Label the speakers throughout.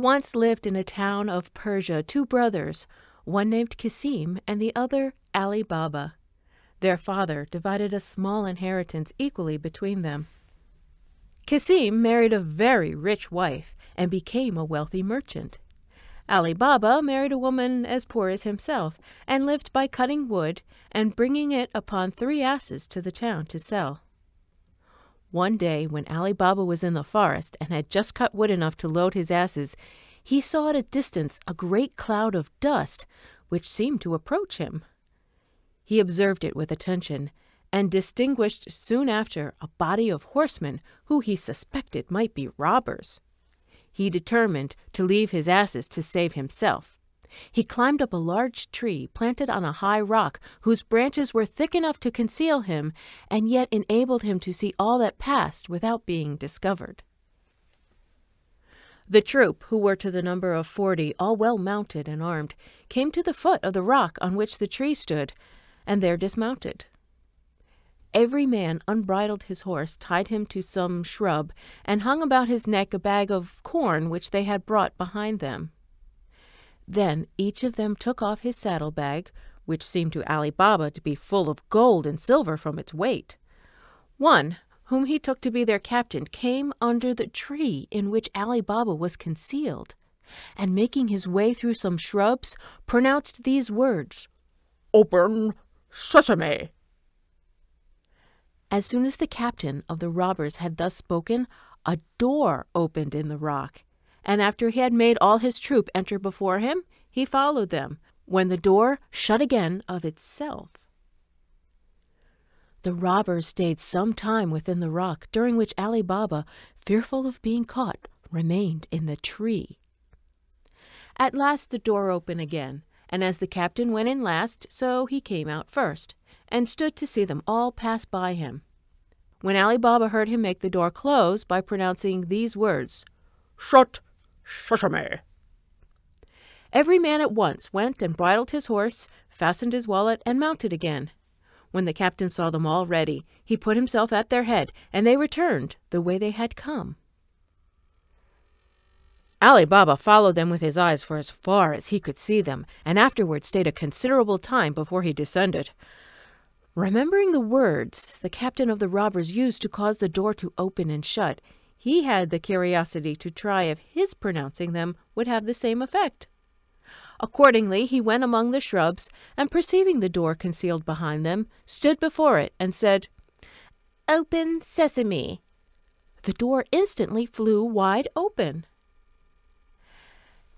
Speaker 1: once lived in a town of Persia 2 brothers, one named Kasim and the other Ali Baba. Their father divided a small inheritance equally between them. Kasim married a very rich wife and became a wealthy merchant. Ali Baba married a woman as poor as himself and lived by cutting wood and bringing it upon 3 asses to the town to sell. One day, when Ali Baba was in the forest and had just cut wood enough to load his asses, he saw at a distance a great cloud of dust, which seemed to approach him. He observed it with attention, and distinguished soon after a body of horsemen who he suspected might be robbers. He determined to leave his asses to save himself. He climbed up a large tree planted on a high rock, whose branches were thick enough to conceal him, and yet enabled him to see all that passed without being discovered. The troop, who were to the number of 40, all well mounted and armed, came to the foot of the rock on which the tree stood, and there dismounted. Every man unbridled his horse, tied him to some shrub, and hung about his neck a bag of corn which they had brought behind them. Then each of them took off his saddle-bag, which seemed to Ali Baba to be full of gold and silver from its weight. One, whom he took to be their captain, came under the tree in which Ali Baba was concealed, and making his way through some shrubs, pronounced these words, "Open, Sesame!" As soon as the captain of the robbers had thus spoken, a door opened in the rock, and after he had made all his troop enter before him, he followed them, when the door shut again of itself. The robbers stayed some time within the rock, during which Ali Baba, fearful of being caught, remained in the tree. At last the door opened again, and as the captain went in last, so he came out first, and stood to see them all pass by him. When Ali Baba heard him make the door close by pronouncing these words, "Shut, Sesame!" Every man at once went and bridled his horse, fastened his wallet, and mounted again. When the captain saw them all ready, he put himself at their head, and they returned the way they had come. Ali Baba followed them with his eyes for as far as he could see them, and afterwards stayed a considerable time before he descended. Remembering the words the captain of the robbers used to cause the door to open and shut, he had the curiosity to try if his pronouncing them would have the same effect. Accordingly, he went among the shrubs, and perceiving the door concealed behind them, stood before it and said, "Open, Sesame!" The door instantly flew wide open.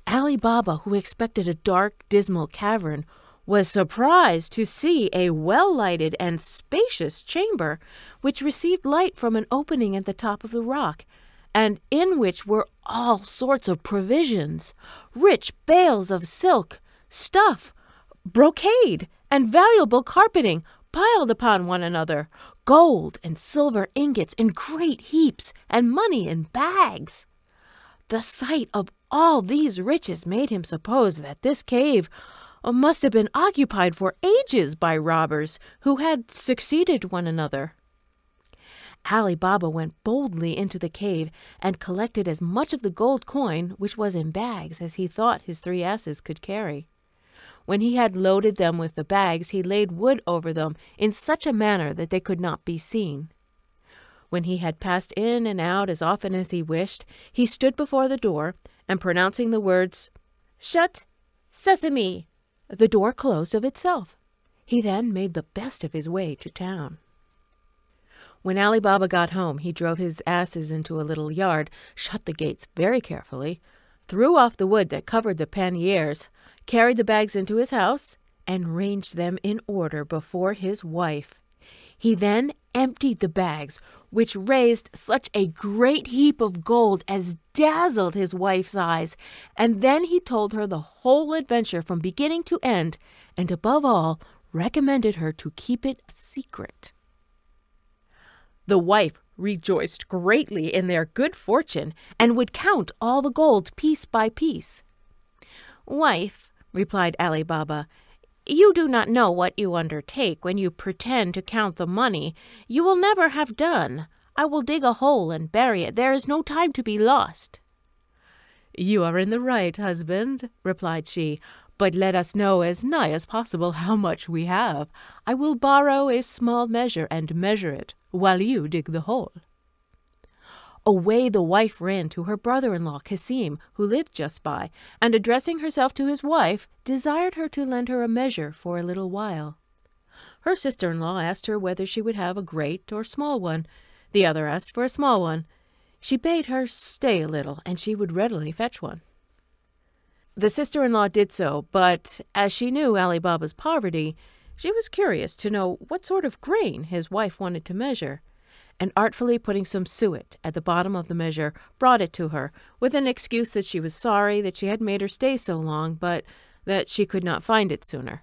Speaker 1: Ali Baba, who expected a dark, dismal cavern, was surprised to see a well-lighted and spacious chamber, which received light from an opening at the top of the rock, and in which were all sorts of provisions, rich bales of silk, stuff, brocade, and valuable carpeting piled upon one another, gold and silver ingots in great heaps, and money in bags. The sight of all these riches made him suppose that this cave must have been occupied for ages by robbers who had succeeded one another. Ali Baba went boldly into the cave and collected as much of the gold coin, which was in bags, as he thought his 3 asses could carry. When he had loaded them with the bags, he laid wood over them in such a manner that they could not be seen. When he had passed in and out as often as he wished, he stood before the door, and pronouncing the words, "Shut, Sesame!" the door closed of itself. He then made the best of his way to town. When Ali Baba got home, he drove his asses into a little yard, shut the gates very carefully, threw off the wood that covered the panniers, carried the bags into his house, and ranged them in order before his wife. He then emptied the bags, which raised such a great heap of gold as dazzled his wife's eyes, and then he told her the whole adventure from beginning to end, and above all recommended her to keep it a secret. The wife rejoiced greatly in their good fortune, and would count all the gold piece by piece. "Wife," replied Ali Baba, "you do not know what you undertake when you pretend to count the money. You will never have done. I will dig a hole and bury it. There is no time to be lost." "You are in the right, husband," replied she, "but let us know as nigh as possible how much we have. I will borrow a small measure and measure it, while you dig the hole." Away the wife ran to her brother-in-law Cassim, who lived just by, and addressing herself to his wife, desired her to lend her a measure for a little while. Her sister-in-law asked her whether she would have a great or small one. The other asked for a small one. She bade her stay a little, and she would readily fetch one. The sister-in-law did so, but as she knew Ali Baba's poverty, she was curious to know what sort of grain his wife wanted to measure, and artfully putting some suet at the bottom of the measure, brought it to her, with an excuse that she was sorry that she had made her stay so long, but that she could not find it sooner.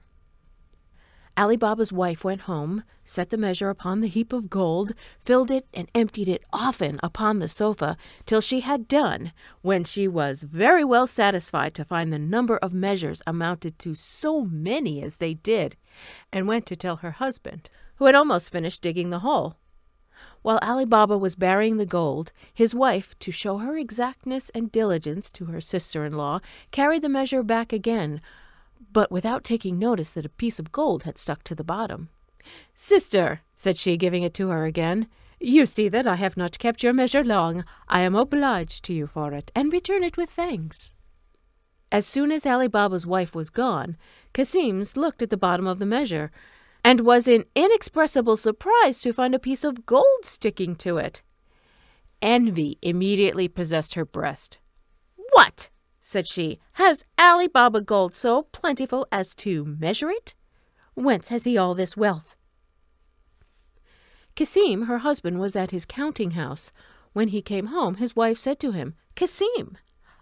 Speaker 1: Ali Baba's wife went home, set the measure upon the heap of gold, filled it and emptied it often upon the sofa, till she had done, when she was very well satisfied to find the number of measures amounted to so many as they did, and went to tell her husband, who had almost finished digging the hole. While Ali Baba was burying the gold, his wife, to show her exactness and diligence to her sister-in-law, carried the measure back again, but without taking notice that a piece of gold had stuck to the bottom. "Sister," said she, giving it to her again, "you see that I have not kept your measure long. I am obliged to you for it, and return it with thanks." As soon as Ali Baba's wife was gone, Cassim looked at the bottom of the measure, and was in inexpressible surprise to find a piece of gold sticking to it. Envy immediately possessed her breast. "What!" said she, "has Ali Baba gold so plentiful as to measure it? Whence has he all this wealth?" Cassim, her husband, was at his counting house. When he came home, his wife said to him, "Cassim,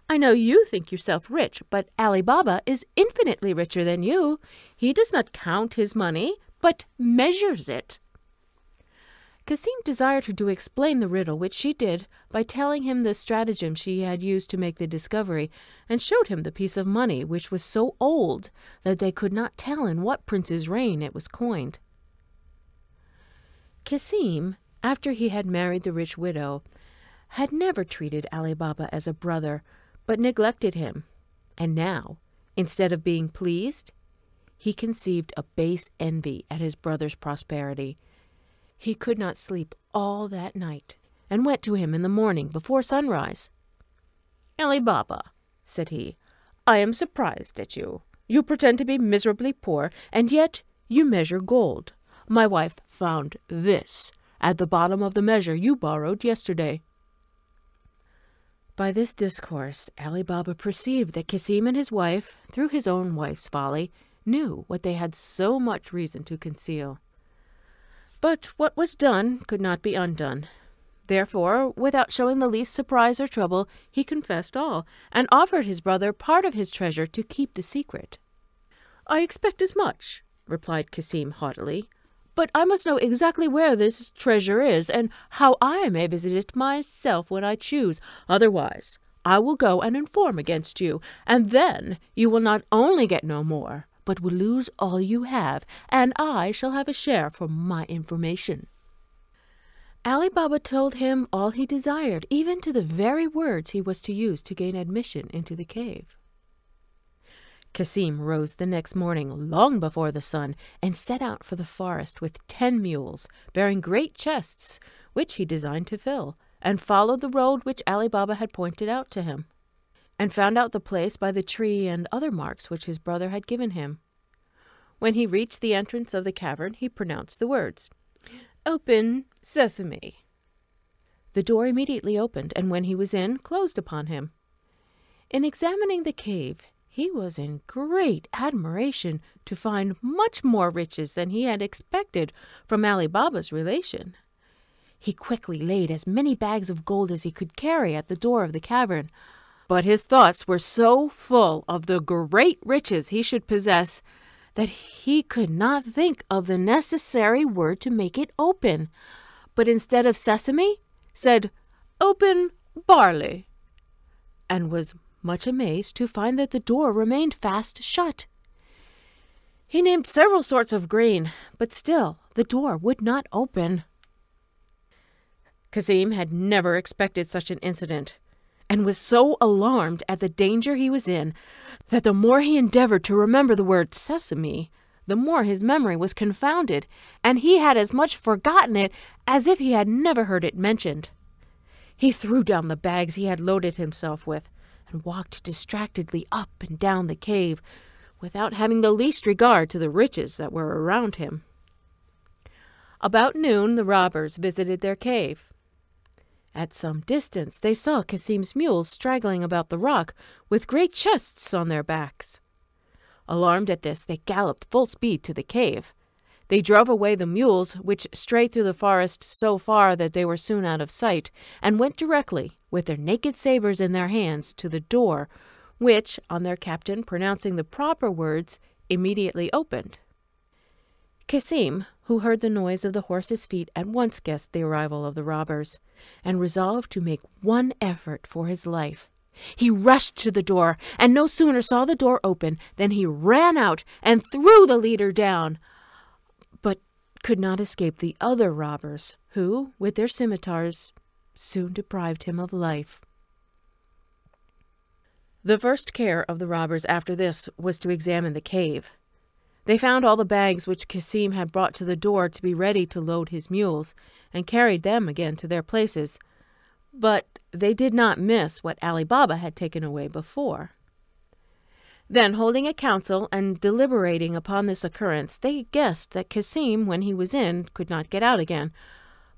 Speaker 1: I know you think yourself rich, but Ali Baba is infinitely richer than you. He does not count his money, but measures it." Cassim desired her to explain the riddle, which she did by telling him the stratagem she had used to make the discovery, and showed him the piece of money, which was so old that they could not tell in what prince's reign it was coined. Cassim, after he had married the rich widow, had never treated Ali Baba as a brother, but neglected him, and now, instead of being pleased, he conceived a base envy at his brother's prosperity. He could not sleep all that night, and went to him in the morning before sunrise. "Ali Baba," said he, "I am surprised at you. You pretend to be miserably poor, and yet you measure gold. My wife found this at the bottom of the measure you borrowed yesterday." By this discourse, Ali Baba perceived that Cassim and his wife, through his own wife's folly, knew what they had so much reason to conceal. But what was done could not be undone. Therefore, without showing the least surprise or trouble, he confessed all, and offered his brother part of his treasure to keep the secret. "I expect as much," replied Cassim haughtily, "but I must know exactly where this treasure is, and how I may visit it myself when I choose. Otherwise, I will go and inform against you, and then you will not only get no more, but will lose all you have, and I shall have a share from my information." Ali Baba told him all he desired, even to the very words he was to use to gain admission into the cave. Cassim rose the next morning long before the sun, and set out for the forest with 10 mules, bearing great chests, which he designed to fill, and followed the road which Ali Baba had pointed out to him, and found out the place by the tree and other marks which his brother had given him. When he reached the entrance of the cavern, he pronounced the words, "Open, Sesame." The door immediately opened, and when he was in, closed upon him. In examining the cave, he was in great admiration to find much more riches than he had expected from Ali Baba's relation. He quickly laid as many bags of gold as he could carry at the door of the cavern, but his thoughts were so full of the great riches he should possess that he could not think of the necessary word to make it open, but instead of sesame, said, "Open, barley," and was much amazed to find that the door remained fast shut. He named several sorts of grain, but still the door would not open. Cassim had never expected such an incident, and was so alarmed at the danger he was in that the more he endeavored to remember the word sesame, the more his memory was confounded, and he had as much forgotten it as if he had never heard it mentioned. He threw down the bags he had loaded himself with, and walked distractedly up and down the cave, without having the least regard to the riches that were around him. About noon the robbers visited their cave. At some distance they saw Cassim's mules straggling about the rock, with great chests on their backs. Alarmed at this, they galloped full speed to the cave. They drove away the mules, which strayed through the forest so far that they were soon out of sight, and went directly, with their naked sabres in their hands, to the door, which, on their captain pronouncing the proper words, immediately opened. Cassim, who heard the noise of the horses' feet, at once guessed the arrival of the robbers, and resolved to make one effort for his life. He rushed to the door, and no sooner saw the door open than he ran out and threw the leader down, but could not escape the other robbers, who, with their scimitars, soon deprived him of life. The first care of the robbers after this was to examine the cave. They found all the bags which Cassim had brought to the door to be ready to load his mules, and carried them again to their places. But they did not miss what Ali Baba had taken away before. Then, holding a council and deliberating upon this occurrence, they guessed that Cassim, when he was in, could not get out again,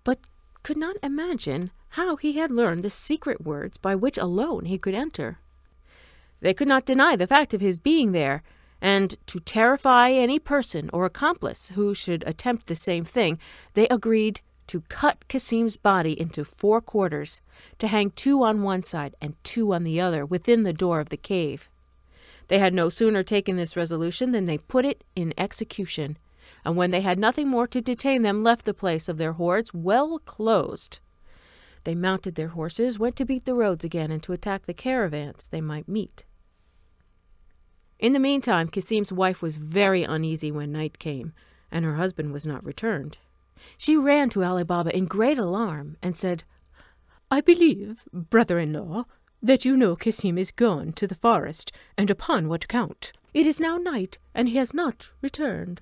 Speaker 1: but could not imagine how he had learned the secret words by which alone he could enter. They could not deny the fact of his being there, and to terrify any person or accomplice who should attempt the same thing, they agreed to cut Cassim's body into 4 quarters, to hang 2 on one side and 2 on the other within the door of the cave. They had no sooner taken this resolution than they put it in execution, and when they had nothing more to detain them, left the place of their hoards well closed. They mounted their horses, went to beat the roads again, and to attack the caravans they might meet. In the meantime, Cassim's wife was very uneasy when night came, and her husband was not returned. She ran to Ali Baba in great alarm, and said, "I believe, brother-in-law, that you know Cassim is gone to the forest, and upon what account. It is now night, and he has not returned.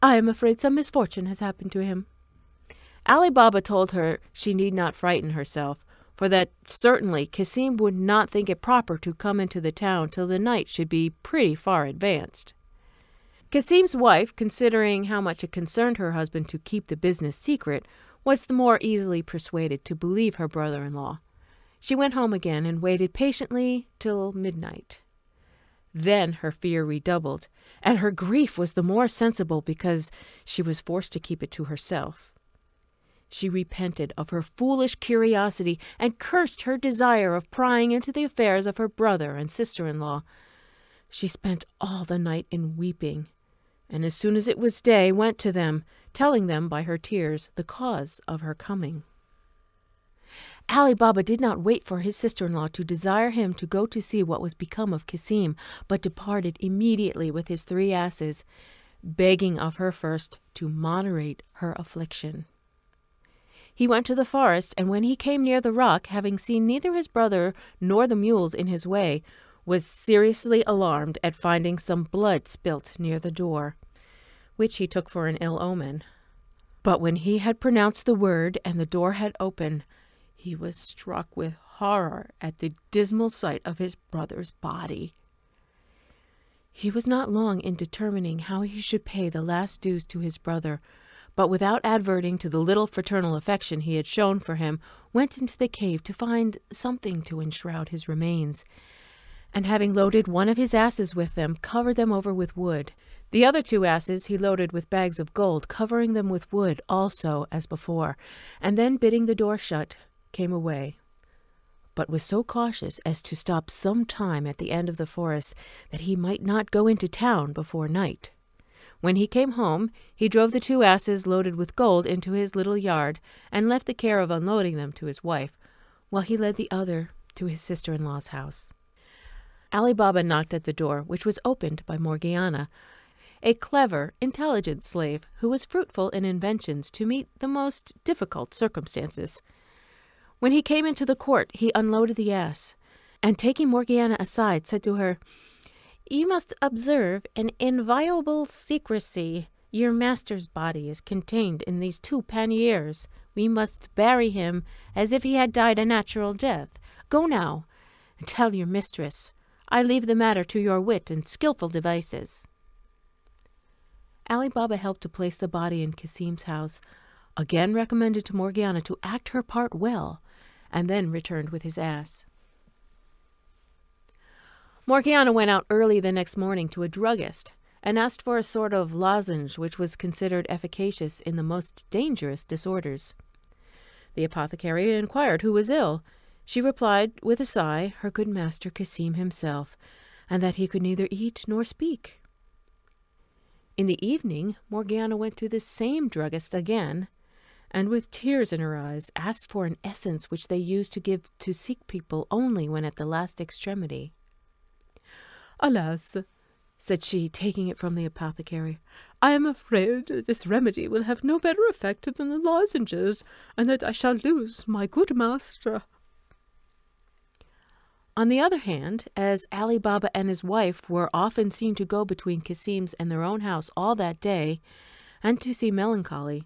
Speaker 1: I am afraid some misfortune has happened to him." Ali Baba told her she need not frighten herself, for that certainly Cassim would not think it proper to come into the town till the night should be pretty far advanced. Cassim's wife, considering how much it concerned her husband to keep the business secret, was the more easily persuaded to believe her brother-in-law. She went home again and waited patiently till midnight. Then her fear redoubled, and her grief was the more sensible because she was forced to keep it to herself. She repented of her foolish curiosity and cursed her desire of prying into the affairs of her brother and sister-in-law. She spent all the night in weeping, and as soon as it was day went to them, telling them by her tears the cause of her coming. Ali Baba did not wait for his sister-in-law to desire him to go to see what was become of Cassim, but departed immediately with his 3 asses, begging of her first to moderate her affliction. He went to the forest, and when he came near the rock, having seen neither his brother nor the mules in his way, was seriously alarmed at finding some blood spilt near the door, which he took for an ill omen. But when he had pronounced the word and the door had opened, he was struck with horror at the dismal sight of his brother's body. He was not long in determining how he should pay the last dues to his brother, but without adverting to the little fraternal affection he had shown for him, went into the cave to find something to enshroud his remains, and having loaded one of his asses with them, covered them over with wood. The other 2 asses he loaded with bags of gold, covering them with wood also as before, and then bidding the door shut, came away, but was so cautious as to stop some time at the end of the forest, that he might not go into town before night. When he came home, he drove the 2 asses loaded with gold into his little yard, and left the care of unloading them to his wife, while he led the other to his sister-in-law's house. Ali Baba knocked at the door, which was opened by Morgiana, a clever, intelligent slave who was fruitful in inventions to meet the most difficult circumstances. When he came into the court, he unloaded the ass, and taking Morgiana aside, said to her, "You must observe an inviolable secrecy. Your master's body is contained in these 2 panniers. We must bury him as if he had died a natural death. Go now, and tell your mistress. I leave the matter to your wit and skilful devices." Ali Baba helped to place the body in Cassim's house, again recommended to Morgiana to act her part well, and then returned with his ass. Morgiana went out early the next morning to a druggist and asked for a sort of lozenge which was considered efficacious in the most dangerous disorders. The apothecary inquired who was ill. She replied with a sigh, her good master Cassim himself, and that he could neither eat nor speak. In the evening, Morgiana went to the same druggist again, and with tears in her eyes asked for an essence which they used to give to sick people only when at the last extremity. "Alas," said she, taking it from the apothecary, "I am afraid this remedy will have no better effect than the lozenges, and that I shall lose my good master." On the other hand, as Ali Baba and his wife were often seen to go between Cassim's and their own house all that day, and to see melancholy,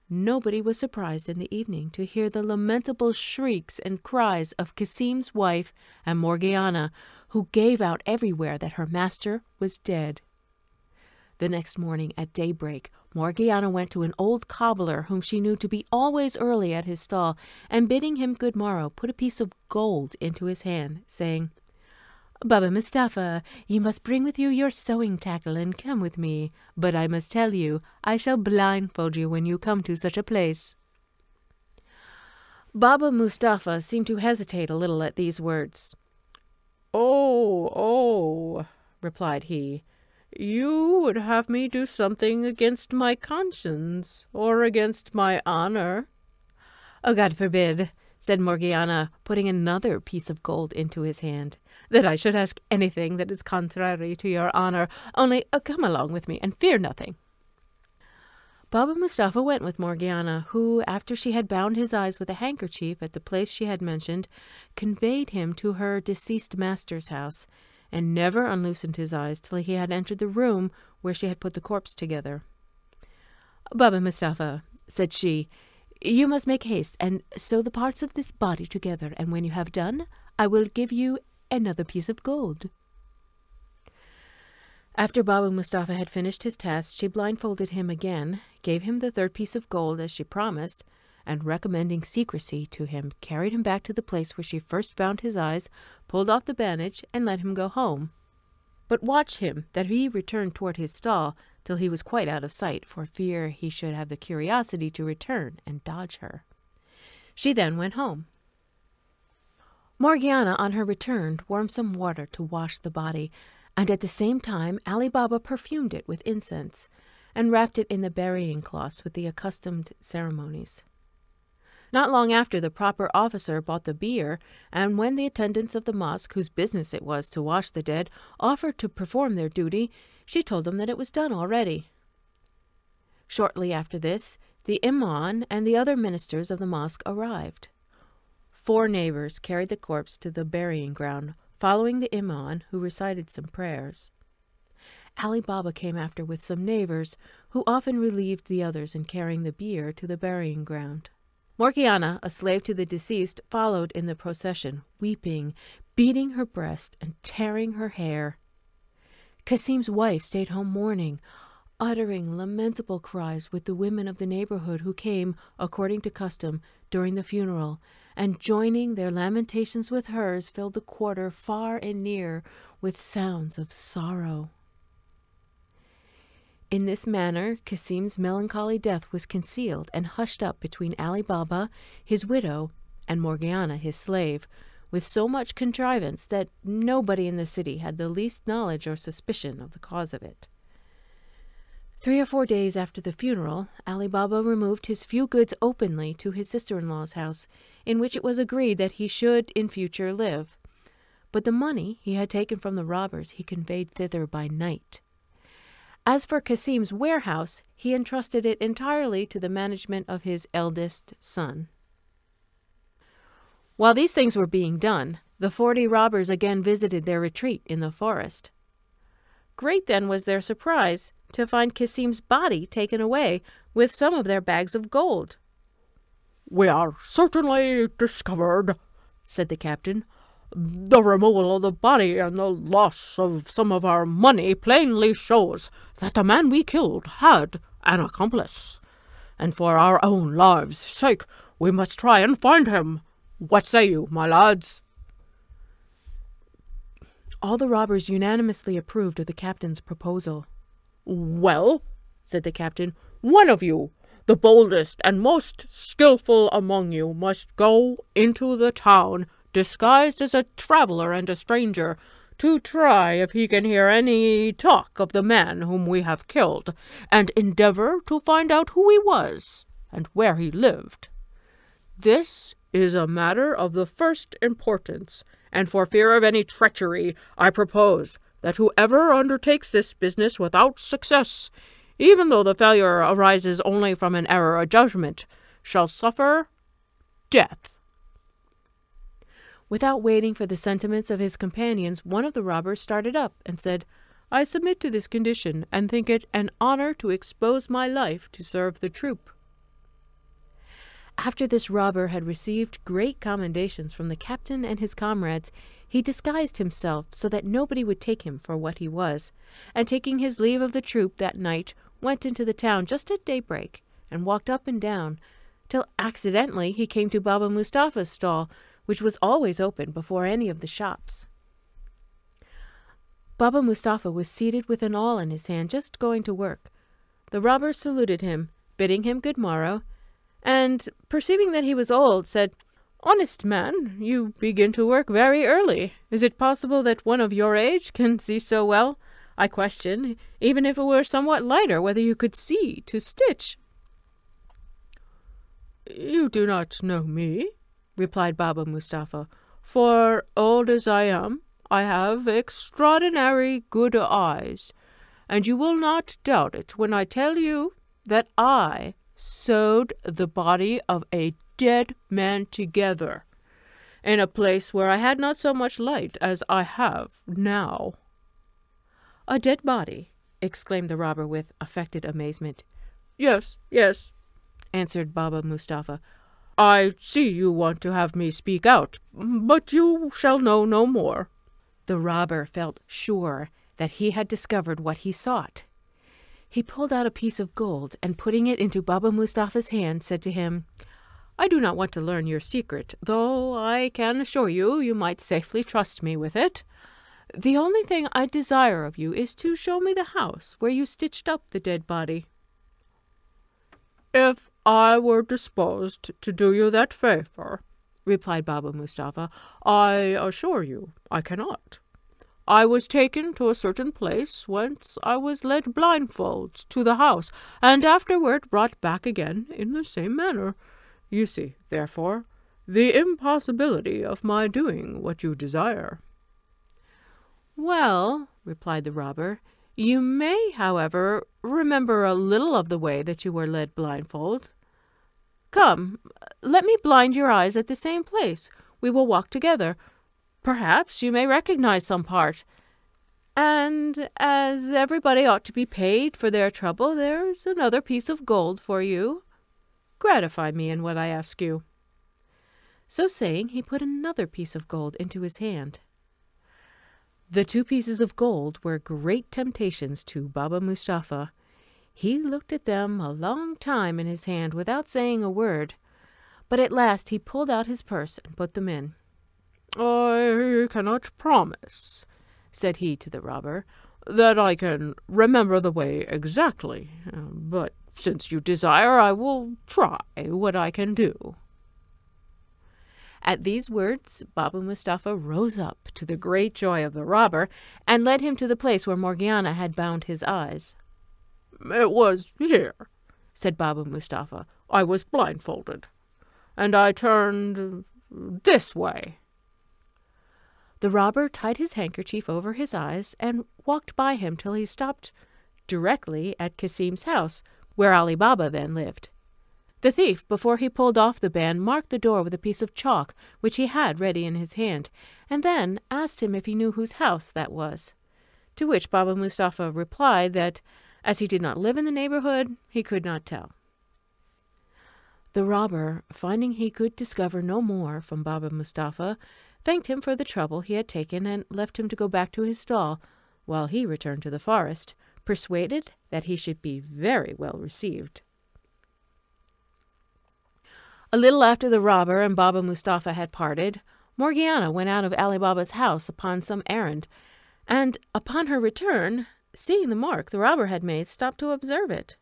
Speaker 1: nobody was surprised in the evening to hear the lamentable shrieks and cries of Cassim's wife and Morgiana, who gave out everywhere that her master was dead. The next morning at daybreak, Morgiana went to an old cobbler whom she knew to be always early at his stall, and bidding him good morrow, put a piece of gold into his hand, saying, "Baba Mustapha, you must bring with you your sewing tackle and come with me, but I must tell you, I shall blindfold you when you come to such a place." Baba Mustapha seemed to hesitate a little at these words. Oh, replied he, "you would have me do something against my conscience or against my honor?" "Oh, God forbid," said Morgiana, putting another piece of gold into his hand, "that I should ask anything that is contrary to your honor. Only come along with me and fear nothing." Baba Mustapha went with Morgiana, who, after she had bound his eyes with a handkerchief at the place she had mentioned, conveyed him to her deceased master's house, and never unloosened his eyes till he had entered the room where she had put the corpse together. "Baba Mustapha," said she, "you must make haste and sew the parts of this body together, and when you have done, I will give you another piece of gold." After Baba Mustapha had finished his task, she blindfolded him again, gave him the 3rd piece of gold as she promised, and recommending secrecy to him, carried him back to the place where she first bound his eyes, pulled off the bandage, and let him go home. But watched him that he returned toward his stall till he was quite out of sight, for fear he should have the curiosity to return and dodge her. She then went home. Morgiana, on her return, warmed some water to wash the body, and at the same time Ali Baba perfumed it with incense, and wrapped it in the burying cloths with the accustomed ceremonies. Not long after, the proper officer bought the bier, and when the attendants of the mosque, whose business it was to wash the dead, offered to perform their duty, she told them that it was done already. Shortly after this, the imam and the other ministers of the mosque arrived. 4 neighbors carried the corpse to the burying ground, following the imam, who recited some prayers. Ali Baba came after with some neighbors, who often relieved the others in carrying the bier to the burying ground. Morgiana, a slave to the deceased, followed in the procession, weeping, beating her breast, and tearing her hair. Cassim's wife stayed home mourning, uttering lamentable cries with the women of the neighborhood who came, according to custom, during the funeral, and joining their lamentations with hers, filled the quarter far and near with sounds of sorrow. In this manner, Cassim's melancholy death was concealed and hushed up between Ali Baba, his widow, and Morgiana, his slave, with so much contrivance that nobody in the city had the least knowledge or suspicion of the cause of it. 3 or 4 days after the funeral, Ali Baba removed his few goods openly to his sister-in-law's house, in which it was agreed that he should in future live. But the money he had taken from the robbers he conveyed thither by night. As for Cassim's warehouse, he entrusted it entirely to the management of his eldest son. While these things were being done, The 40 robbers again visited their retreat in the forest. Great then was their surprise to find Cassim's body taken away with some of their bags of gold.
Speaker 2: "We are certainly discovered," said the captain. "The removal of the body and the loss of some of our money plainly shows that the man we killed had an accomplice, and for our own lives' sake we must try and find him. What say you, my lads?"
Speaker 1: All the robbers unanimously approved of the captain's proposal.
Speaker 2: "Well," said the captain, "one of you, the boldest and most skilful among you, must go into the town, disguised as a traveller and a stranger, to try if he can hear any talk of the man whom we have killed, and endeavour to find out who he was and where he lived. This is a matter of the first importance, and for fear of any treachery, I propose that whoever undertakes this business without success, even though the failure arises only from an error of judgment, shall suffer death."
Speaker 1: Without waiting for the sentiments of his companions, one of the robbers started up and said, "I submit to this condition, and think it an honour to expose my life to serve the troop." After this robber had received great commendations from the captain and his comrades, he disguised himself so that nobody would take him for what he was, and taking his leave of the troop that night, went into the town just at daybreak, and walked up and down, till accidentally he came to Baba Mustapha's stall, which was always open before any of the shops. Baba Mustapha was seated with an awl in his hand, just going to work. The robber saluted him, bidding him good morrow, and, perceiving that he was old, said, "Honest man, you begin to work very early. Is it possible that one of your age can see so well? I question, even if it were somewhat lighter, whether you could see to stitch."
Speaker 2: "You do not know me," replied Baba Mustapha, "for, old as I am, I have extraordinary good eyes, and you will not doubt it when I tell you that I sewed the body of a dead man together in a place where I had not so much light as I have now."
Speaker 1: "A dead body?" exclaimed the robber with affected amazement.
Speaker 2: Yes, yes,"
Speaker 1: answered Baba Mustapha.
Speaker 2: "I see you want to have me speak out, but you shall know no more."
Speaker 1: The robber felt sure that he had discovered what he sought. He pulled out a piece of gold, and putting it into Baba Mustapha's hand, said to him, "I do not want to learn your secret, though I can assure you you might safely trust me with it. The only thing I desire of you is to show me the house where you stitched up the dead body."
Speaker 2: "If I were disposed to do you that favour," replied Baba Mustapha, "I assure you I cannot. I was taken to a certain place, whence I was led blindfold to the house, and afterward brought back again in the same manner. You see, therefore, the impossibility of my doing what you desire."
Speaker 1: "Well," replied the robber, "you may, however, remember a little of the way that you were led blindfold. Come, let me blind your eyes at the same place. We will walk together. Perhaps you may recognize some part. And as everybody ought to be paid for their trouble, there's another piece of gold for you. Gratify me in what I ask you." So saying, he put another piece of gold into his hand. The 2 pieces of gold were great temptations to Baba Mustapha. He looked at them a long time in his hand without saying a word, but at last he pulled out his purse and put them in.
Speaker 2: "I cannot promise," said he to the robber, "that I can remember the way exactly, but since you desire, I will try what I can do."
Speaker 1: At these words, Baba Mustapha rose up, to the great joy of the robber, and led him to the place where Morgiana had bound his eyes.
Speaker 2: "It was here," said Baba Mustapha. "I was blindfolded, and I turned this way."
Speaker 1: The robber tied his handkerchief over his eyes and walked by him till he stopped directly at Cassim's house, where Ali Baba then lived. The thief, before he pulled off the band, marked the door with a piece of chalk which he had ready in his hand, and then asked him if he knew whose house that was. To which Baba Mustapha replied that, as he did not live in the neighbourhood, he could not tell. The robber, finding he could discover no more from Baba Mustapha, thanked him for the trouble he had taken and left him to go back to his stall, while he returned to the forest, persuaded that he should be very well received. A little after the robber and Baba Mustapha had parted, Morgiana went out of Ali Baba's house upon some errand, and upon her return, seeing the mark the robber had made, stopped to observe it.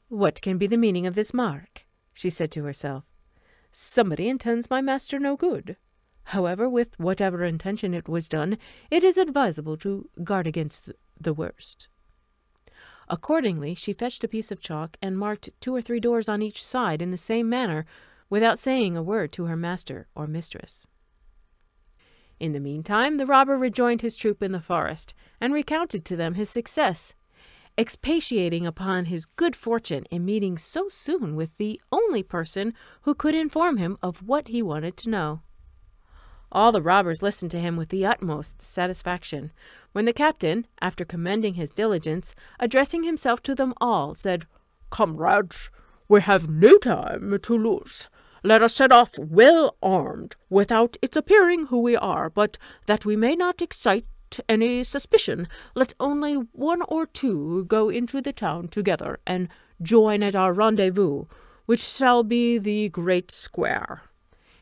Speaker 1: "What can be the meaning of this mark?" she said to herself. "Somebody intends my master no good. However, with whatever intention it was done, it is advisable to guard against the worst." Accordingly, she fetched a piece of chalk and marked 2 or 3 doors on each side in the same manner, without saying a word to her master or mistress. In the meantime, the robber rejoined his troop in the forest, and recounted to them his success, expatiating upon his good fortune in meeting so soon with the only person who could inform him of what he wanted to know. All the robbers listened to him with the utmost satisfaction, when the captain, after commending his diligence, addressing himself to them all, said, "Comrades, we have no time to lose. Let us set off well armed, without its appearing who we are, but that we may not excite any suspicion, let only 1 or 2 go into the town together, and join at our rendezvous, which shall be the great square.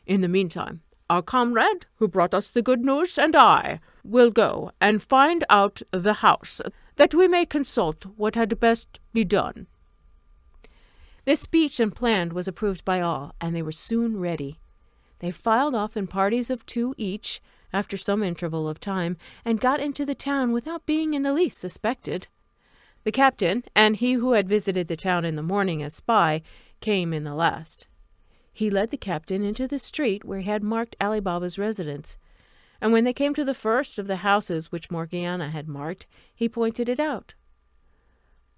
Speaker 1: In the meantime, our comrade, who brought us the good news, and I will go and find out the house, that we may consult what had best be done." This speech and plan was approved by all, and they were soon ready. They filed off in parties of 2 each, after some interval of time, and got into the town without being in the least suspected. The captain, and he who had visited the town in the morning as spy, came in the last. He led the captain into the street where he had marked Ali Baba's residence, and when they came to the first of the houses which Morgiana had marked, he pointed it out.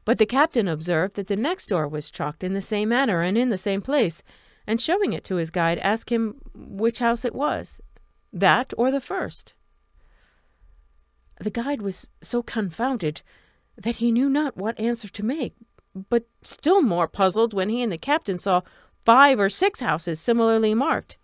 Speaker 1: But the captain observed that the next door was chalked in the same manner and in the same place, and showing it to his guide, asked him which house it was, that or the first. The guide was so confounded that he knew not what answer to make, but still more puzzled when he and the captain saw 5 or 6 houses similarly marked.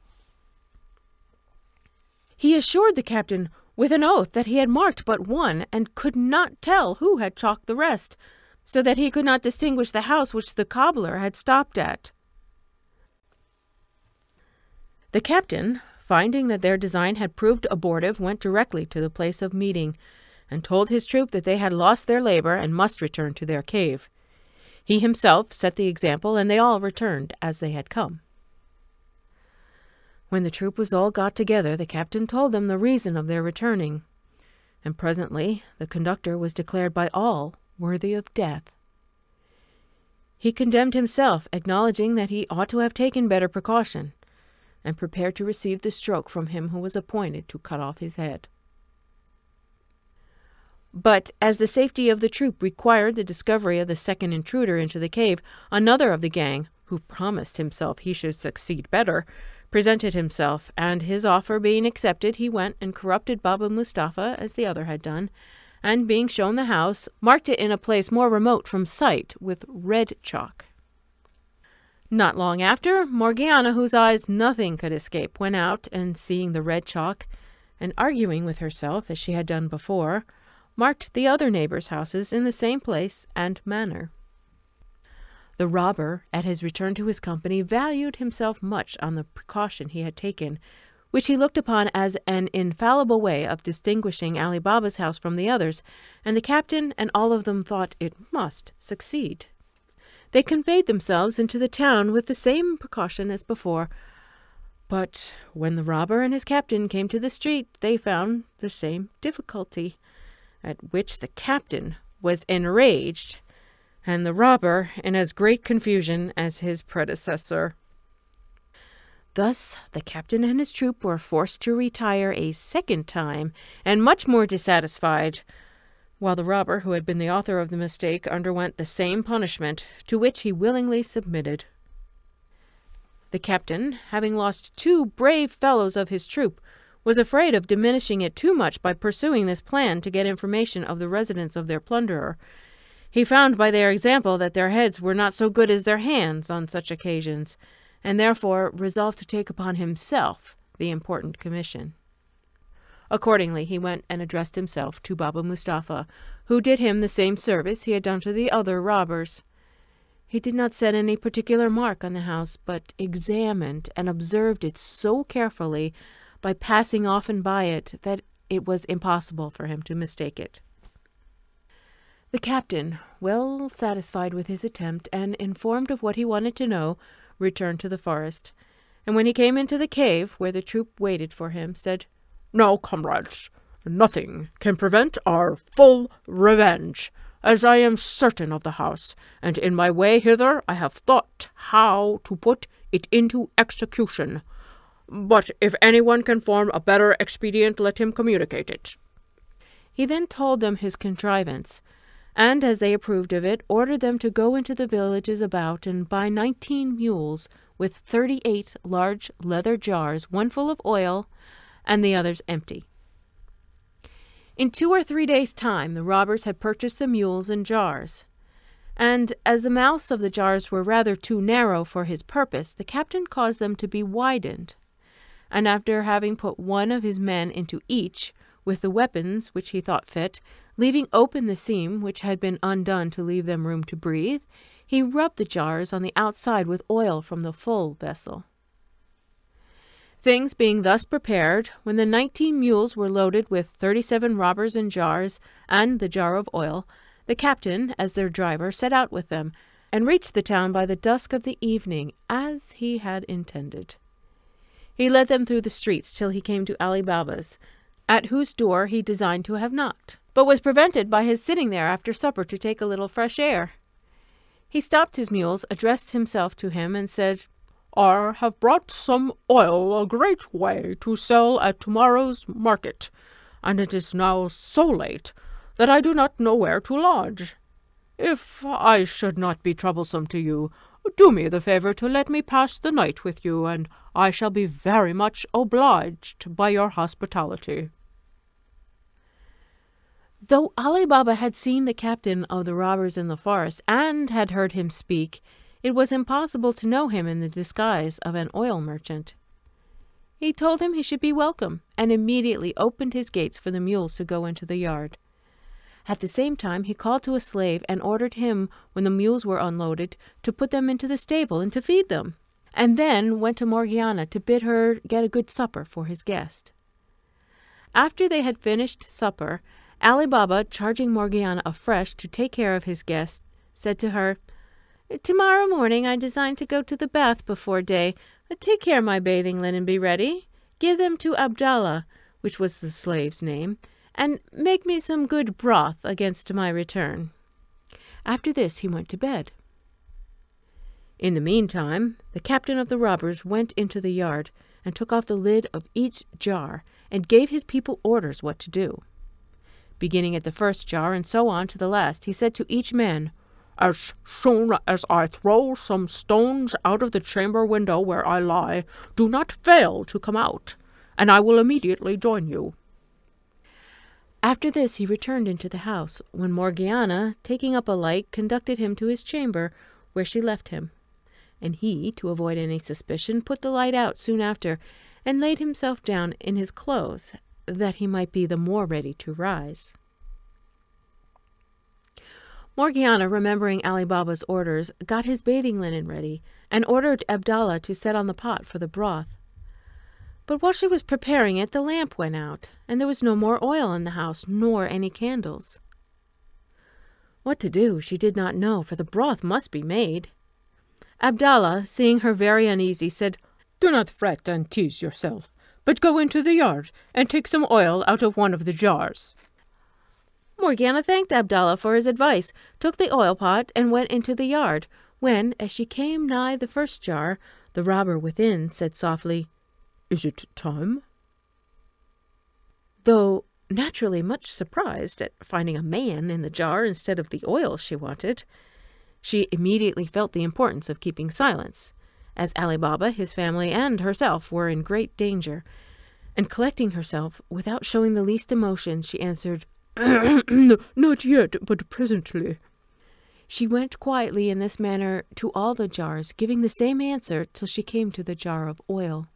Speaker 1: He assured the captain with an oath that he had marked but one, and could not tell who had chalked the rest, so that he could not distinguish the house which the cobbler had stopped at. The captain, finding that their design had proved abortive, went directly to the place of meeting, and told his troop that they had lost their labour and must return to their cave. He himself set the example, and they all returned as they had come. When the troop was all got together, the captain told them the reason of their returning, and presently the conductor was declared by all worthy of death. He condemned himself, acknowledging that he ought to have taken better precaution, and prepared to receive the stroke from him who was appointed to cut off his head. But as the safety of the troop required the discovery of the second intruder into the cave, another of the gang, who promised himself he should succeed better, presented himself, and his offer being accepted, he went and corrupted Baba Mustapha as the other had done, and being shown the house, marked it in a place more remote from sight with red chalk. Not long after, Morgiana, whose eyes nothing could escape, went out, and seeing the red chalk, and arguing with herself as she had done before, marked the other neighbours' houses in the same place and manner. The robber, at his return to his company, valued himself much on the precaution he had taken, which he looked upon as an infallible way of distinguishing Ali Baba's house from the others, and the captain and all of them thought it must succeed. They conveyed themselves into the town with the same precaution as before, but when the robber and his captain came to the street, they found the same difficulty, at which the captain was enraged, and the robber in as great confusion as his predecessor. Thus the captain and his troop were forced to retire a second time, and much more dissatisfied, while the robber, who had been the author of the mistake, underwent the same punishment, to which he willingly submitted. The captain, having lost 2 brave fellows of his troop, was afraid of diminishing it too much by pursuing this plan to get information of the residence of their plunderer. He found by their example that their heads were not so good as their hands on such occasions, and therefore resolved to take upon himself the important commission. Accordingly, he went and addressed himself to Baba Mustapha, who did him the same service he had done to the other robbers. He did not set any particular mark on the house, but examined and observed it so carefully by passing often by it that it was impossible for him to mistake it. The captain, well satisfied with his attempt and informed of what he wanted to know, returned to the forest, and when he came into the cave where the troop waited for him, said,
Speaker 2: "Now, comrades, nothing can prevent our full revenge, as I am certain of the house, and in my way hither I have thought how to put it into execution. But if anyone can form a better expedient, let him communicate it."
Speaker 1: He then told them his contrivance, and as they approved of it, ordered them to go into the villages about and buy 19 mules with 38 large leather jars, one full of oil and the others empty. In 2 or 3 days' time the robbers had purchased the mules and jars, and as the mouths of the jars were rather too narrow for his purpose, the captain caused them to be widened, and after having put one of his men into each, with the weapons which he thought fit, leaving open the seam which had been undone to leave them room to breathe, he rubbed the jars on the outside with oil from the full vessel. Things being thus prepared, when the 19 mules were loaded with 37 robbers and jars, and the jar of oil, the captain, as their driver, set out with them, and reached the town by the dusk of the evening, as he had intended. He led them through the streets till he came to Ali Baba's, at whose door he designed to have knocked, but was prevented by his sitting there after supper to take a little fresh air. He stopped his mules, addressed himself to him, and said,
Speaker 2: "I have brought some oil a great way to sell at tomorrow's market, and it is now so late that I do not know where to lodge. If I should not be troublesome to you, do me the favour to let me pass the night with you, and I shall be very much obliged by your hospitality."
Speaker 1: Though Ali Baba had seen the captain of the robbers in the forest, and had heard him speak, it was impossible to know him in the disguise of an oil merchant. He told him he should be welcome, and immediately opened his gates for the mules to go into the yard. At the same time he called to a slave and ordered him, when the mules were unloaded, to put them into the stable and to feed them, and then went to Morgiana to bid her get a good supper for his guest. After they had finished supper, Ali Baba, charging Morgiana afresh to take care of his guest, said to her, "Tomorrow morning I design to go to the bath before day. Take care my bathing linen be ready. Give them to Abdallah," which was the slave's name, "and make me some good broth against my return." After this he went to bed. In the meantime, the captain of the robbers went into the yard and took off the lid of each jar and gave his people orders what to do. Beginning at the first jar and so on to the last, he said to each man, "As soon as I throw some stones out of the chamber window where I lie, do not fail to come out, and I will immediately join you." After this he returned into the house, when Morgiana, taking up a light, conducted him to his chamber, where she left him, and he, to avoid any suspicion, put the light out soon after, and laid himself down in his clothes, that he might be the more ready to rise. Morgiana, remembering Ali Baba's orders, got his bathing linen ready, and ordered Abdallah to set on the pot for the broth. But while she was preparing it, the lamp went out, and there was no more oil in the house, nor any candles. What to do she did not know, for the broth must be made. Abdallah, seeing her very uneasy, said,
Speaker 2: "Do not fret and tease yourself, but go into the yard and take some oil out of one of the jars."
Speaker 1: Morgiana thanked Abdallah for his advice, took the oil pot, and went into the yard, when, as she came nigh the first jar, the robber within said softly,
Speaker 2: "Is it time?"
Speaker 1: Though naturally much surprised at finding a man in the jar instead of the oil she wanted, she immediately felt the importance of keeping silence, as Ali Baba, his family, and herself were in great danger, and collecting herself, without showing the least emotion, she answered,
Speaker 2: Not yet, but presently.
Speaker 1: She went quietly in this manner to all the jars, giving the same answer till she came to the jar of oil.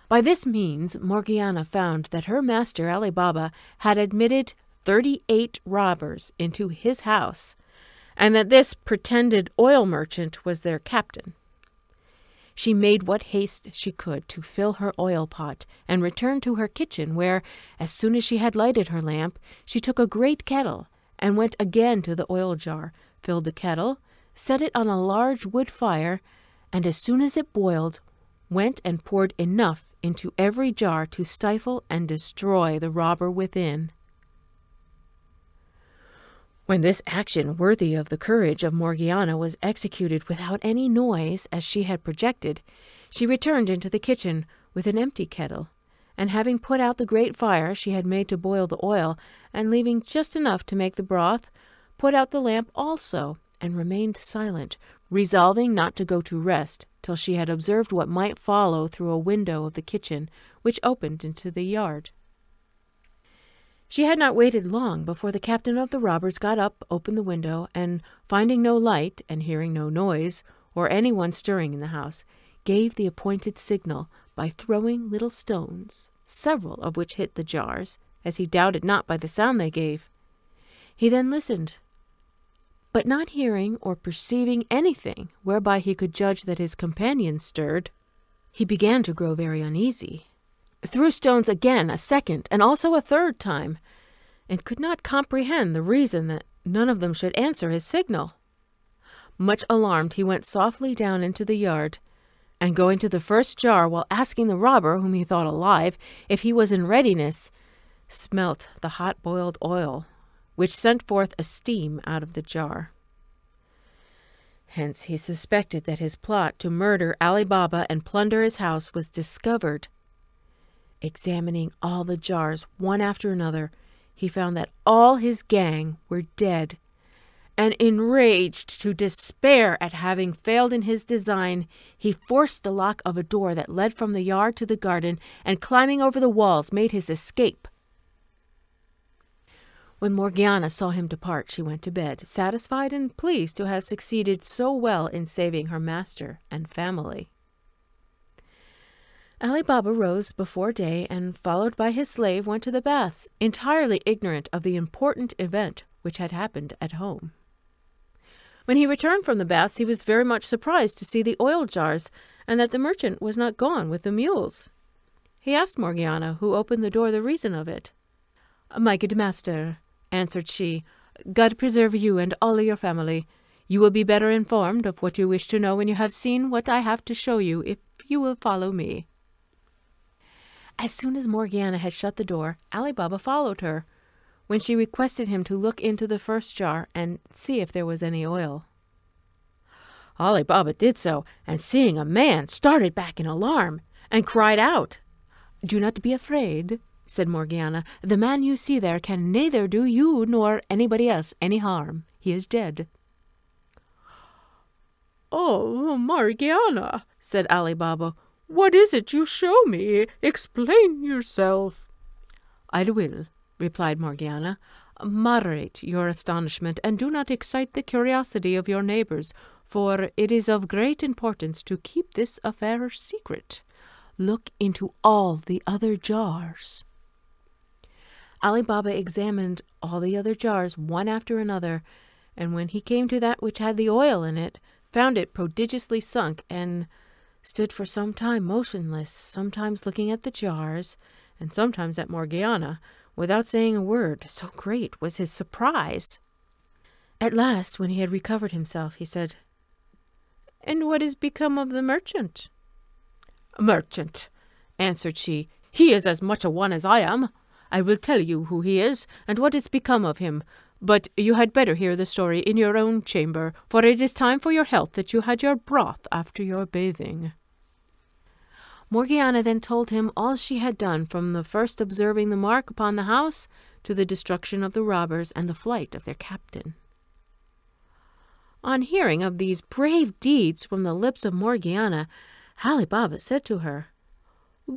Speaker 1: By this means Morgiana found that her master Ali Baba had admitted 38 robbers into his house, and that this pretended oil merchant was their captain. She made what haste she could to fill her oil pot, and returned to her kitchen, where, as soon as she had lighted her lamp, she took a great kettle, and went again to the oil jar, filled the kettle, set it on a large wood fire, and as soon as it boiled, went and poured enough into every jar to stifle and destroy the robber within. When this action, worthy of the courage of Morgiana, was executed without any noise, as she had projected, she returned into the kitchen with an empty kettle, and having put out the great fire she had made to boil the oil, and leaving just enough to make the broth, put out the lamp also, and remained silent, resolving not to go to rest till she had observed what might follow through a window of the kitchen, which opened into the yard. She had not waited long before the captain of the robbers got up, opened the window, and finding no light, and hearing no noise, or any one stirring in the house, gave the appointed signal by throwing little stones, several of which hit the jars, as he doubted not by the sound they gave. He then listened, but not hearing or perceiving anything whereby he could judge that his companions stirred, he began to grow very uneasy, threw stones again a second and also a third time, and could not comprehend the reason that none of them should answer his signal. Much alarmed, he went softly down into the yard, and going to the first jar, while asking the robber, whom he thought alive, if he was in readiness, smelt the hot boiled oil, which sent forth a steam out of the jar. Hence he suspected that his plot to murder Ali Baba and plunder his house was discovered. Examining all the jars one after another, he found that all his gang were dead, and enraged to despair at having failed in his design, he forced the lock of a door that led from the yard to the garden, and climbing over the walls made his escape. When Morgiana saw him depart, she went to bed, satisfied and pleased to have succeeded so well in saving her master and family. Ali Baba rose before day, and, followed by his slave, went to the baths, entirely ignorant of the important event which had happened at home. When he returned from the baths, he was very much surprised to see the oil jars, and that the merchant was not gone with the mules. He asked Morgiana, who opened the door, the reason of it. "My good master," answered she, "God preserve you and all your family. You will be better informed of what you wish to know when you have seen what I have to show you, if you will follow me." As soon as Morgiana had shut the door, Ali Baba followed her, when she requested him to look into the first jar and see if there was any oil. Ali Baba did so, and seeing a man, started back in alarm, and cried out. "Do not be afraid," said Morgiana. "The man you see there can neither do you nor anybody else any harm. He is dead."
Speaker 2: "Oh, Morgiana," said Ali Baba, "what is it you show me? Explain yourself."
Speaker 1: "I will," replied Morgiana. "Moderate your astonishment, and do not excite the curiosity of your neighbours, for it is of great importance to keep this affair secret. Look into all the other jars." Ali Baba examined all the other jars one after another, and when he came to that which had the oil in it, found it prodigiously sunk, and stood for some time motionless, sometimes looking at the jars, and sometimes at Morgiana, without saying a word, so great was his surprise. At last, when he had recovered himself, he said, "And what is become of the merchant?"
Speaker 2: "Merchant," answered she, "he is as much a one as I am. I will tell you who he is, and what is become of him, but you had better hear the story in your own chamber, for it is time for your health that you had your broth after your bathing."
Speaker 1: Morgiana then told him all she had done, from the first observing the mark upon the house to the destruction of the robbers and the flight of their captain. On hearing of these brave deeds from the lips of Morgiana, Ali Baba said to her,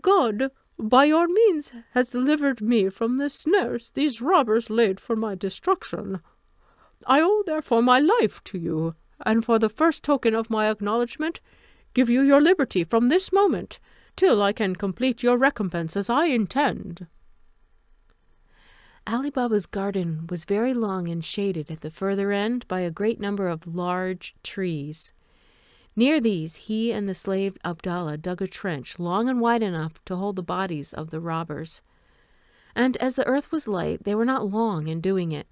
Speaker 2: God, by your means, has delivered me from the snares these robbers laid for my destruction. I owe therefore my life to you, and for the first token of my acknowledgment, give you your liberty from this moment, till I can complete your recompense as I intend.
Speaker 1: Ali Baba's garden was very long and shaded at the further end by a great number of large trees. Near these he and the slave Abdallah dug a trench long and wide enough to hold the bodies of the robbers. And as the earth was light, they were not long in doing it.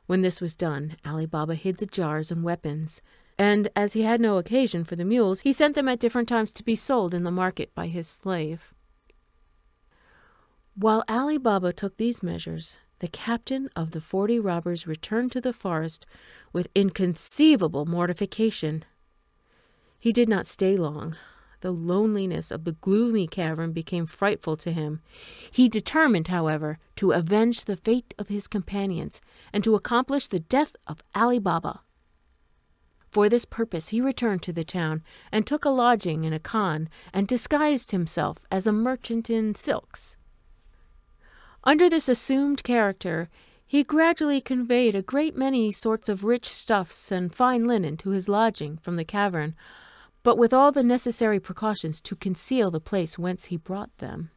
Speaker 1: When this was done, Ali Baba hid the jars and weapons, and as he had no occasion for the mules, he sent them at different times to be sold in the market by his slave. While Ali Baba took these measures, the captain of the 40 robbers returned to the forest with inconceivable mortification. He did not stay long. The loneliness of the gloomy cavern became frightful to him. He determined, however, to avenge the fate of his companions and to accomplish the death of Ali Baba. For this purpose he returned to the town and took a lodging in a khan and disguised himself as a merchant in silks. Under this assumed character, he gradually conveyed a great many sorts of rich stuffs and fine linen to his lodging from the cavern, but with all the necessary precautions to conceal the place whence he brought them.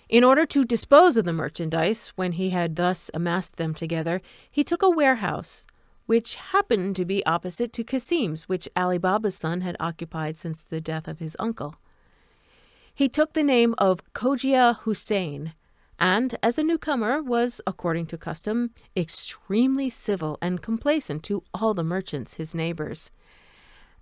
Speaker 1: In order to dispose of the merchandise, when he had thus amassed them together, he took a warehouse, which happened to be opposite to Kasim's, which Ali Baba's son had occupied since the death of his uncle. He took the name of Cogia Hussein, and, as a newcomer, was, according to custom, extremely civil and complaisant to all the merchants, his neighbors.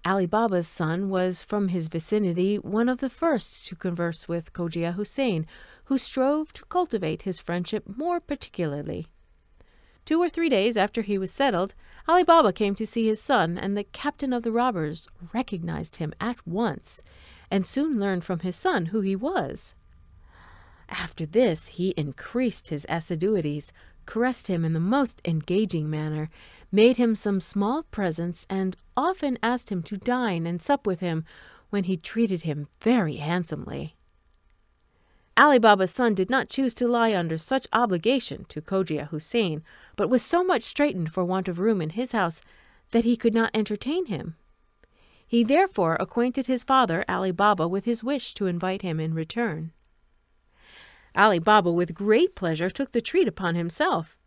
Speaker 1: Ali Baba's son was, from his vicinity, one of the first to converse with Cogia Hussein, who strove to cultivate his friendship more particularly. 2 or 3 days after he was settled, Ali Baba came to see his son, and the captain of the robbers recognized him at once, and soon learned from his son who he was. After this he increased his assiduities, caressed him in the most engaging manner, made him some small presents, and often asked him to dine and sup with him, when he treated him very handsomely. Ali Baba's son did not choose to lie under such obligation to Cogia Hussein, but was so much straitened for want of room in his house that he could not entertain him. He therefore acquainted his father, Ali Baba, with his wish to invite him in return. Ali Baba with great pleasure took the treat upon himself.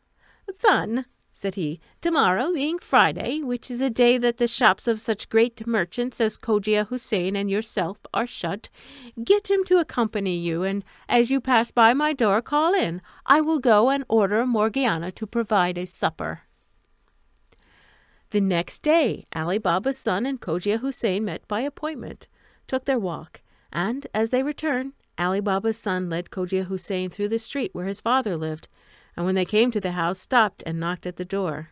Speaker 1: "Son," said he, "tomorrow being Friday, which is a day that the shops of such great merchants as Cogia Hussein and yourself are shut, get him to accompany you, and as you pass by my door, call in. I will go and order Morgiana to provide a supper." The next day Ali Baba's son and Cogia Hussein met by appointment, took their walk, and as they returned, Ali Baba's son led Cogia Hussein through the street where his father lived, and when they came to the house, stopped and knocked at the door.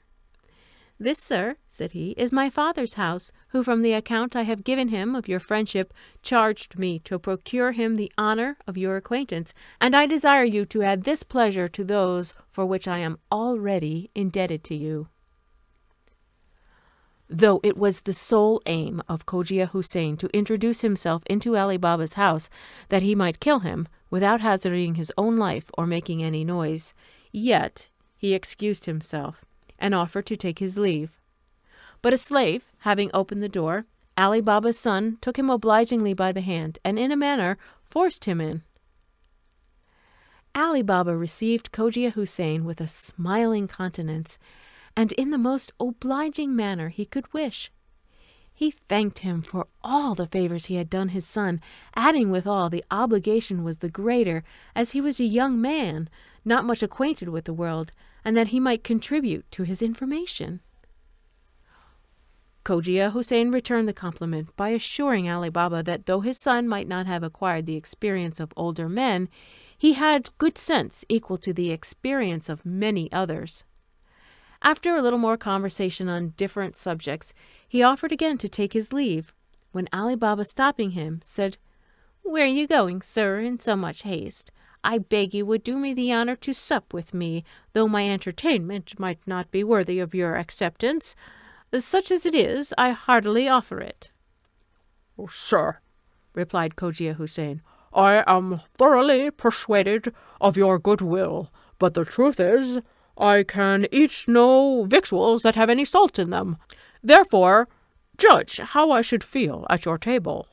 Speaker 1: "This, sir," said he, "is my father's house, who, from the account I have given him of your friendship, charged me to procure him the honour of your acquaintance, and I desire you to add this pleasure to those for which I am already indebted to you." Though it was the sole aim of Cogia Hussein to introduce himself into Ali Baba's house, that he might kill him, without hazarding his own life or making any noise, yet he excused himself, and offered to take his leave. But a slave, having opened the door, Ali Baba's son took him obligingly by the hand, and in a manner forced him in. Ali Baba received Cogia Hussein with a smiling countenance, and in the most obliging manner he could wish. He thanked him for all the favours he had done his son, adding withal the obligation was the greater, as he was a young man, not much acquainted with the world, and that he might contribute to his information. Cogia Hussein returned the compliment by assuring Ali Baba that though his son might not have acquired the experience of older men, he had good sense equal to the experience of many others. After a little more conversation on different subjects, he offered again to take his leave, when Ali Baba, stopping him, said, "Where are you going, sir, in so much haste? I beg you would do me the honour to sup with me, though my entertainment might not be worthy of your acceptance. Such as it is, I heartily offer it."
Speaker 2: "Oh, sir," replied Cogia Houssain, "I am thoroughly persuaded of your good will, but the truth is, I can eat no victuals that have any salt in them. Therefore, judge how I should feel at your table."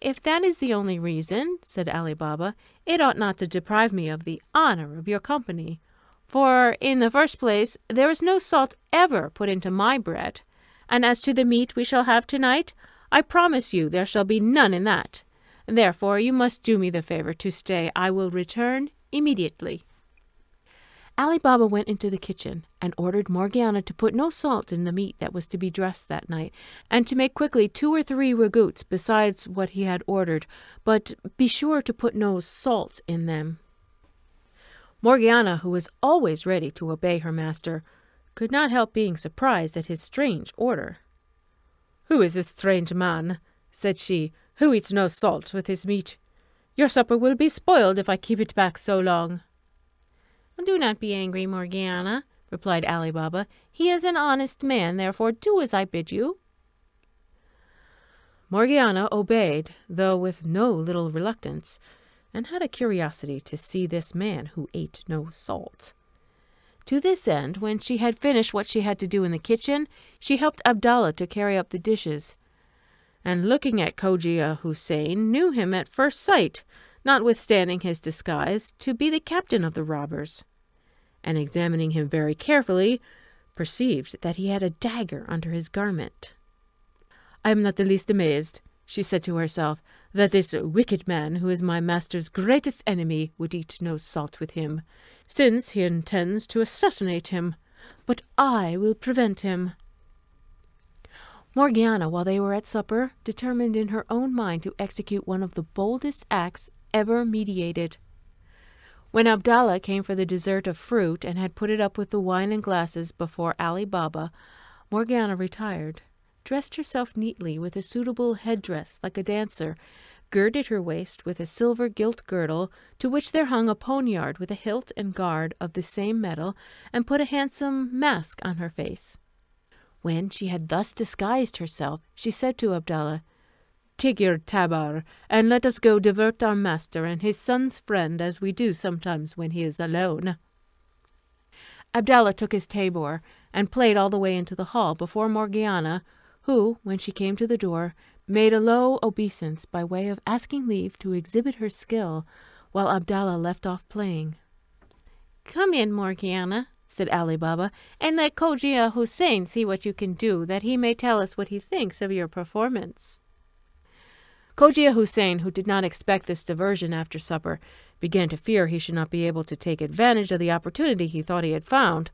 Speaker 1: "If that is the only reason," said Ali Baba, "it ought not to deprive me of the honour of your company. For, in the first place, there is no salt ever put into my bread, and as to the meat we shall have tonight, I promise you there shall be none in that. Therefore you must do me the favour to stay. I will return immediately." Ali Baba went into the kitchen and ordered Morgiana to put no salt in the meat that was to be dressed that night, and to make quickly 2 or 3 ragouts besides what he had ordered, but be sure to put no salt in them. Morgiana, who was always ready to obey her master, could not help being surprised at his strange order.
Speaker 2: "Who is this strange man," said she, "who eats no salt with his meat? Your supper will be spoiled if I keep it back so long."
Speaker 1: "Do not be angry, Morgiana," replied Ali Baba. "He is an honest man, therefore do as I bid you." Morgiana obeyed, though with no little reluctance, and had a curiosity to see this man who ate no salt. To this end, when she had finished what she had to do in the kitchen, she helped Abdallah to carry up the dishes, and looking at Cogia Houssain, knew him at first sight, notwithstanding his disguise, to be the captain of the robbers, and examining him very carefully, perceived that he had a dagger under his garment. "I am not the least amazed," she said to herself, "that this wicked man, who is my master's greatest enemy, would eat no salt with him, since he intends to assassinate him. But I will prevent him." Morgiana, while they were at supper, determined in her own mind to execute one of the boldest acts ever meditated. When Abdallah came for the dessert of fruit, and had put it up with the wine and glasses before Ali Baba, Morgiana retired, dressed herself neatly with a suitable headdress like a dancer, girded her waist with a silver gilt girdle, to which there hung a poniard with a hilt and guard of the same metal, and put a handsome mask on her face. When she had thus disguised herself, she said to Abdallah, "Take your tabar, and let us go divert our master and his son's friend, as we do sometimes when he is alone." Abdallah took his tabor, and played all the way into the hall before Morgiana, who, when she came to the door, made a low obeisance by way of asking leave to exhibit her skill, while Abdallah left off playing. "Come in, Morgiana," said Ali Baba, "and let Cogia Houssain see what you can do, that he may tell us what he thinks of your performance." Cogia Houssain, who did not expect this diversion after supper, began to fear he should not be able to take advantage of the opportunity he thought he had found,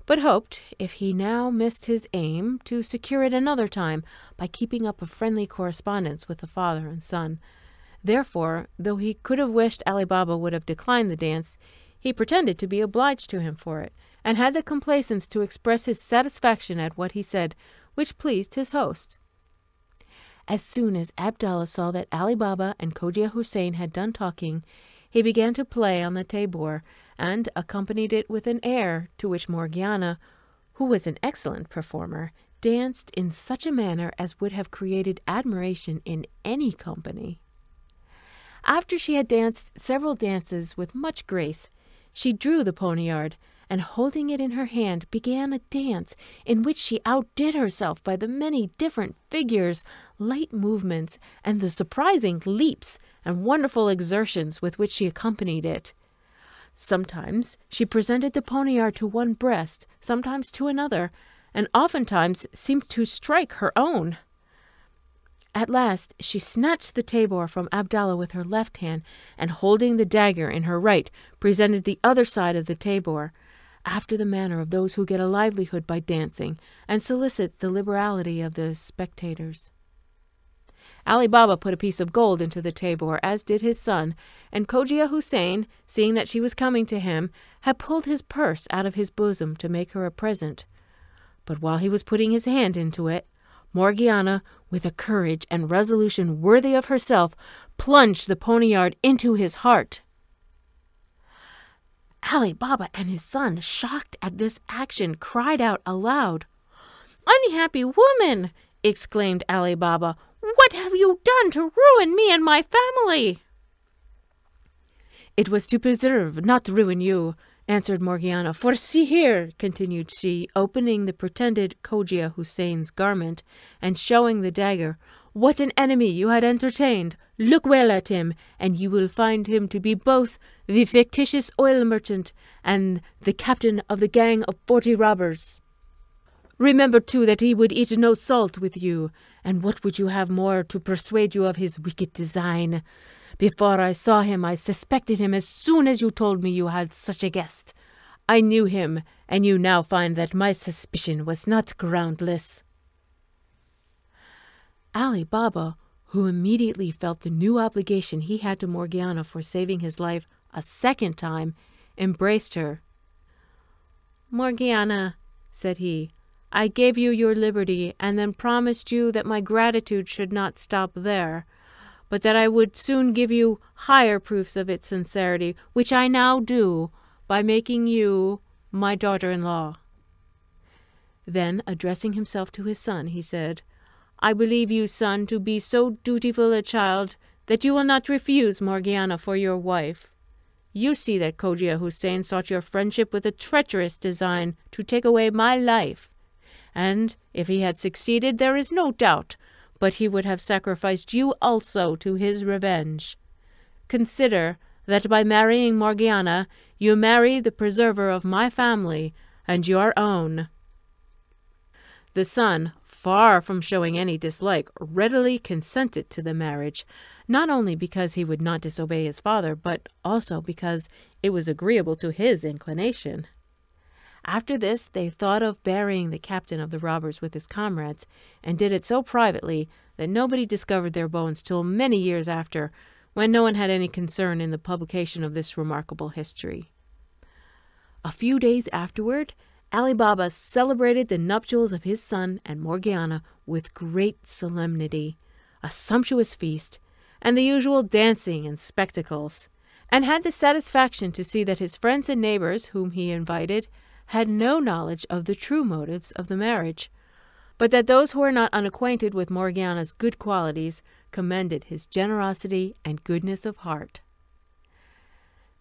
Speaker 1: but hoped, if he now missed his aim, to secure it another time by keeping up a friendly correspondence with the father and son. Therefore, though he could have wished Ali Baba would have declined the dance, he pretended to be obliged to him for it, and had the complaisance to express his satisfaction at what he said, which pleased his host. As soon as Abdallah saw that Ali Baba and Cogia Houssain had done talking, he began to play on the tabor, and accompanied it with an air, to which Morgiana, who was an excellent performer, danced in such a manner as would have created admiration in any company. After she had danced several dances with much grace, she drew the poniard, and holding it in her hand, began a dance in which she outdid herself by the many different figures, light movements, and the surprising leaps and wonderful exertions with which she accompanied it. Sometimes she presented the poniard to one breast, sometimes to another, and oftentimes seemed to strike her own. At last she snatched the tabor from Abdallah with her left hand, and holding the dagger in her right, presented the other side of the tabor, after the manner of those who get a livelihood by dancing, and solicit the liberality of the spectators. Ali Baba put a piece of gold into the tabor, as did his son, and Cogia Houssain, seeing that she was coming to him, had pulled his purse out of his bosom to make her a present. But while he was putting his hand into it, Morgiana, with a courage and resolution worthy of herself, plunged the poniard into his heart. Ali Baba and his son, shocked at this action, cried out aloud, unhappy woman!" exclaimed Ali Baba. "What have you done to ruin me and my family?" "It was to preserve, not ruin you," answered Morgiana. "For see here," continued she, opening the pretended Cogia Houssain's garment, and showing the dagger, "what an enemy you had entertained! Look well at him, and you will find him to be both the fictitious oil merchant and the captain of the gang of 40 robbers. Remember, too, that he would eat no salt with you, and what would you have more to persuade you of his wicked design? Before I saw him, I suspected him as soon as you told me you had such a guest. I knew him, and you now find that my suspicion was not groundless." Ali Baba, who immediately felt the new obligation he had to Morgiana for saving his life a second time, embraced her. "Morgiana," said he, "I gave you your liberty, and then promised you that my gratitude should not stop there, but that I would soon give you higher proofs of its sincerity, which I now do by making you my daughter-in-law." Then, addressing himself to his son, he said, "I believe you, son, to be so dutiful a child that you will not refuse Morgiana for your wife. You see that Cogia Houssain sought your friendship with a treacherous design to take away my life, and if he had succeeded, there is no doubt but he would have sacrificed you also to his revenge. Consider that by marrying Morgiana, you marry the preserver of my family and your own." The son, far from showing any dislike, readily consented to the marriage, not only because he would not disobey his father, but also because it was agreeable to his inclination. After this, they thought of burying the captain of the robbers with his comrades, and did it so privately that nobody discovered their bones till many years after, when no one had any concern in the publication of this remarkable history. A few days afterward, Ali Baba celebrated the nuptials of his son and Morgiana with great solemnity, a sumptuous feast, and the usual dancing and spectacles, and had the satisfaction to see that his friends and neighbours, whom he invited, had no knowledge of the true motives of the marriage, but that those who were not unacquainted with Morgiana's good qualities commended his generosity and goodness of heart.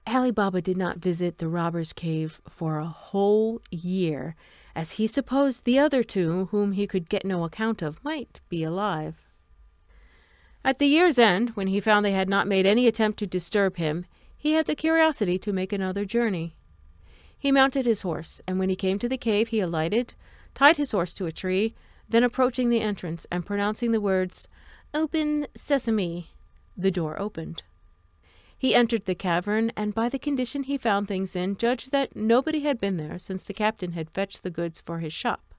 Speaker 1: Ali Baba did not visit the robber's cave for a whole year, as he supposed the other two, whom he could get no account of, might be alive. At the year's end, when he found they had not made any attempt to disturb him, he had the curiosity to make another journey. He mounted his horse, and when he came to the cave, he alighted, tied his horse to a tree, then approaching the entrance and pronouncing the words, "Open, Sesame," the door opened. He entered the cavern, and by the condition he found things in, judged that nobody had been there since the captain had fetched the goods for his shop.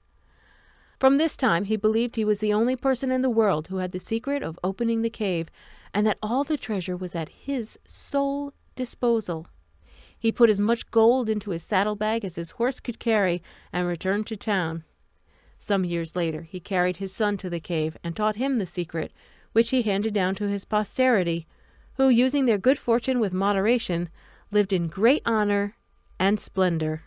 Speaker 1: From this time he believed he was the only person in the world who had the secret of opening the cave, and that all the treasure was at his sole disposal. He put as much gold into his saddlebag as his horse could carry, and returned to town. Some years later he carried his son to the cave, and taught him the secret, which he handed down to his posterity, who, using their good fortune with moderation, lived in great honour and splendour.